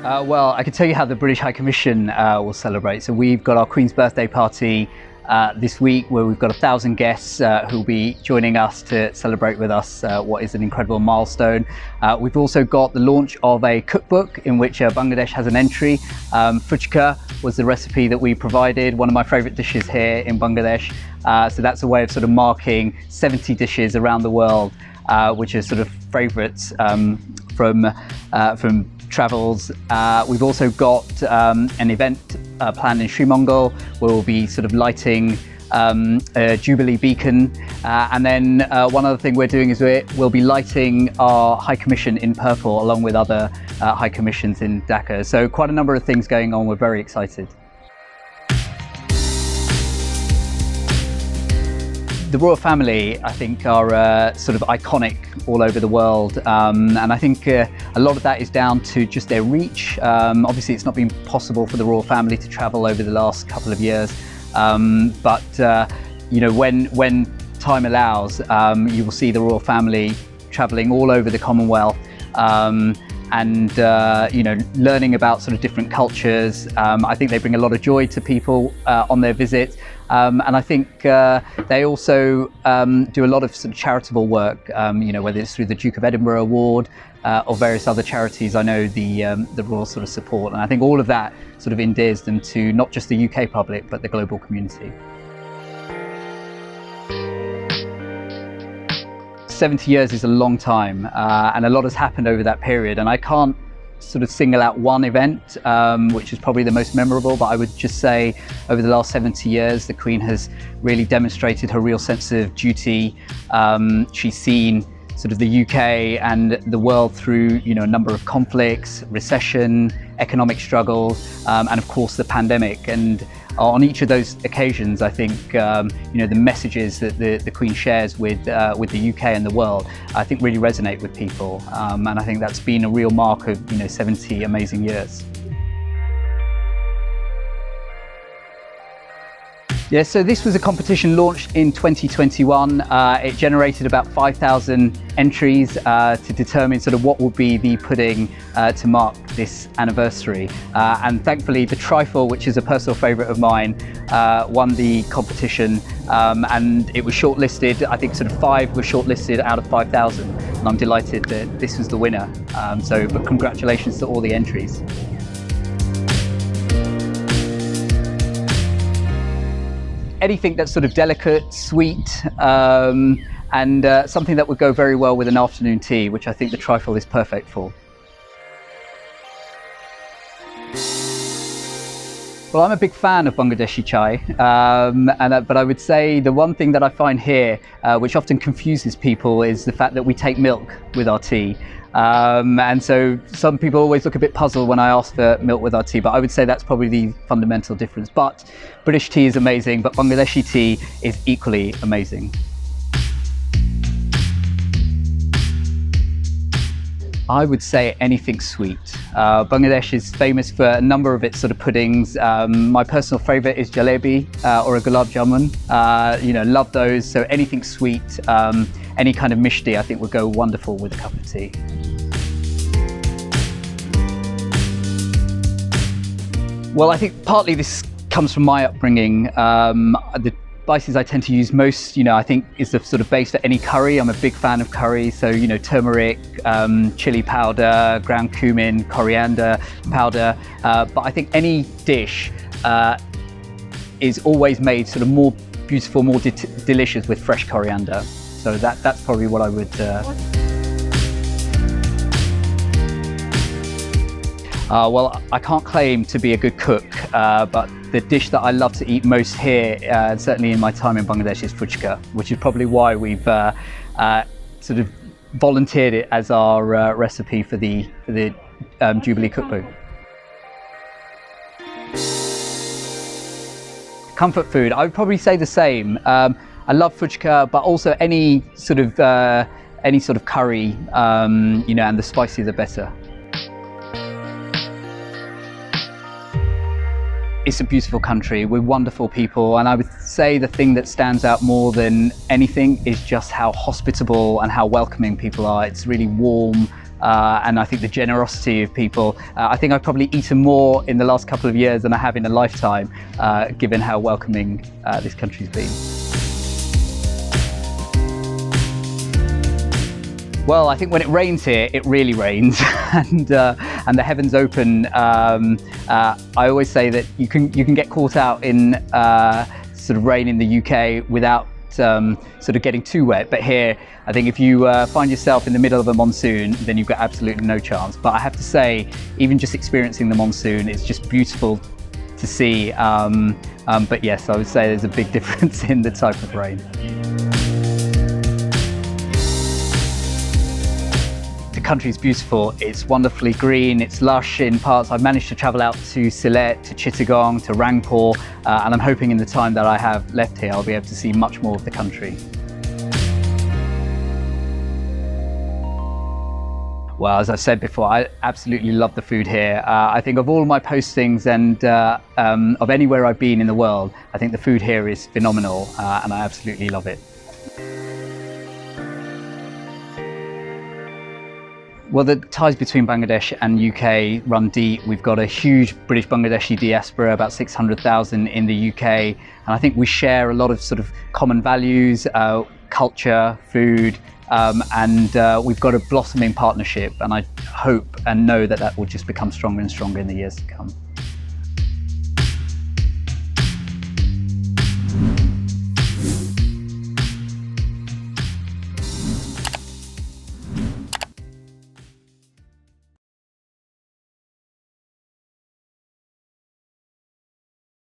Well, I can tell you how the British High Commission will celebrate. So we've got our Queen's birthday party this week, where we've got 1,000 guests who will be joining us to celebrate with us what is an incredible milestone. We've also got the launch of a cookbook in which Bangladesh has an entry. Fuchka was the recipe that we provided, one of my favourite dishes here in Bangladesh. So that's a way of sort of marking 70 dishes around the world, which are sort of favourites from travels. We've also got an event planned in Sri Mongol where we'll be sort of lighting a Jubilee beacon. And then one other thing we're doing is we'll be lighting our High Commission in purple along with other High Commissions in Dhaka. So quite a number of things going on. We're very excited. The royal family, I think, are sort of iconic all over the world, and I think a lot of that is down to just their reach. Obviously, it's not been possible for the royal family to travel over the last couple of years, but you know, when time allows, you will see the royal family travelling all over the Commonwealth. And you know, learning about sort of different cultures. I think they bring a lot of joy to people on their visit, and I think they also do a lot of sort of charitable work. You know, whether it's through the Duke of Edinburgh Award or various other charities. I know the royal sort of support, and I think all of that sort of endears them to not just the UK public but the global community. 70 years is a long time, and a lot has happened over that period, and I can't sort of single out one event which is probably the most memorable, but I would just say over the last 70 years the Queen has really demonstrated her real sense of duty. She's seen sort of the UK and the world through, you know, a number of conflicts, recession, economic struggles, and of course the pandemic. And on each of those occasions, I think you know, the messages that the Queen shares with the UK and the world, I think really resonate with people, and I think that's been a real mark of, you know, 70 amazing years. Yeah, so this was a competition launched in 2021. It generated about 5,000 entries to determine sort of what will be the pudding to mark this anniversary. And thankfully the trifle, which is a personal favourite of mine, won the competition, and it was shortlisted. I think sort of 5 were shortlisted out of 5,000, and I'm delighted that this was the winner. But congratulations to all the entries. Anything that's sort of delicate, sweet, and something that would go very well with an afternoon tea, which I think the trifle is perfect for. Well, I'm a big fan of Bangladeshi chai, but I would say the one thing that I find here, which often confuses people, is the fact that we take milk with our tea. And so some people always look a bit puzzled when I ask for milk with our tea, but I would say that's probably the fundamental difference. But British tea is amazing, but Bangladeshi tea is equally amazing. I would say anything sweet. Bangladesh is famous for a number of its sort of puddings. My personal favourite is jalebi or a gulab jamun. You know, love those. So anything sweet, any kind of mishti, I think would go wonderful with a cup of tea. Well, I think partly this comes from my upbringing. The spices I tend to use most, you know, I think is the sort of base for any curry. I'm a big fan of curry, so, you know, turmeric, chili powder, ground cumin, coriander powder. But I think any dish is always made sort of more beautiful, more delicious with fresh coriander. So that's probably what I would. Well, I can't claim to be a good cook, but the dish that I love to eat most here, certainly in my time in Bangladesh, is fuchka, which is probably why we've sort of volunteered it as our recipe for the Jubilee cookbook. Comfort food, I would probably say the same. I love fuchka, but also any sort of curry, you know, and the spicier the better. It's a beautiful country with wonderful people, and I would say the thing that stands out more than anything is just how hospitable and how welcoming people are. It's really warm, and I think the generosity of people. I think I've probably eaten more in the last couple of years than I have in a lifetime, given how welcoming this country's been. Well, I think when it rains here, it really rains, and the heavens open. I always say that you can get caught out in sort of rain in the UK without sort of getting too wet. But here, I think if you find yourself in the middle of a monsoon, then you've got absolutely no chance. But I have to say, even just experiencing the monsoon, it's just beautiful to see. But yes, I would say there's a big difference in the type of rain. The country's beautiful, it's wonderfully green, it's lush in parts. I've managed to travel out to Sylhet, to Chittagong, to Rangpur, and I'm hoping in the time that I have left here I'll be able to see much more of the country. Well, as I've said before, I absolutely love the food here. I think of all my postings and of anywhere I've been in the world, I think the food here is phenomenal, and I absolutely love it. Well, the ties between Bangladesh and UK run deep. We've got a huge British Bangladeshi diaspora, about 600,000 in the UK. And I think we share a lot of sort of common values, culture, food, and we've got a blossoming partnership. And I hope and know that that will just become stronger and stronger in the years to come.